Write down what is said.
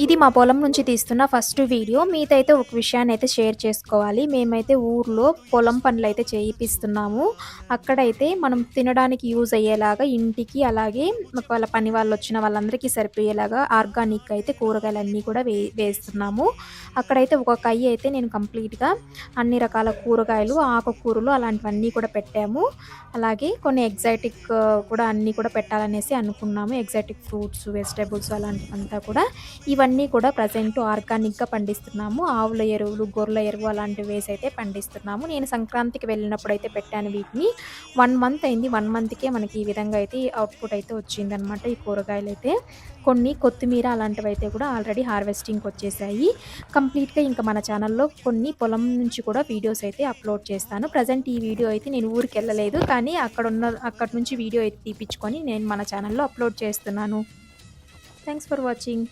ఇది మా పొలం నుంచి తీస్తున్న ఫస్ట్ వీడియో. మీతైతే ఒక విషయాన్నయితే షేర్ చేసుకోవాలి. మేమైతే ఊర్లో పొలం పనులైతే చేయిపిస్తున్నాము. అక్కడైతే మనం తినడానికి యూజ్ అయ్యేలాగా ఇంటికి, అలాగే ఒకవేళ పని వాళ్ళొచ్చిన వాళ్ళందరికీ సరిపోయేలాగా ఆర్గానిక్ అయితే కూరగాయలన్నీ కూడా వేస్తున్నాము. అక్కడైతే ఒక కయ్య అయితే నేను కంప్లీట్‌గా అన్ని రకాల కూరగాయలు, ఆకుకూరలు అలాంటివన్నీ కూడా పెట్టాము. అలాగే కొన్ని ఎగ్జాటిక్ కూడా అన్నీ కూడా పెట్టాలనేసి అనుకున్నాము. ఎగ్జాటిక్ ఫ్రూట్స్, వెజిటబుల్స్ అలాంటివంతా కూడా. ఇవన్నీ కూడా ప్రెజెంట్ ఆర్గానిక్‌గా పండిస్తున్నాము. ఆవుల ఎరువులు, గొర్రెల ఎరువు అలాంటివి వేసైతే పండిస్తున్నాము. నేను సంక్రాంతికి వెళ్ళినప్పుడైతే పెట్టాను వీటిని. 1 మంత్ అయింది. 1 మంత్‌కే మనకి ఈ విధంగా అయితే అవుట్‌పుట్ అయితే వచ్చిందనమాట ఈ కూరగాయలైతే. కొన్ని కొత్తిమీర అలాంటివైతే కూడా ఆల్రెడీ హార్వెస్టింగ్‌కొచ్చేసాయి. కంప్లీట్‌గా ఇంకా మన ఛానల్‌లో కొన్ని పొలం నుంచి కూడా వీడియోస్ అయితే అప్‌లోడ్ చేస్తాను. ప్రెజెంట్ ఈ వీడియో అయితే నేను ఊరికెళ్ళలేదు. కానీ అక్కడి నుంచి వీడియో అయితే తీపిచ్చుకొని నేను మన ఛానల్‌లో అప్‌లోడ్ చేస్తున్నాను. Thanks for watching.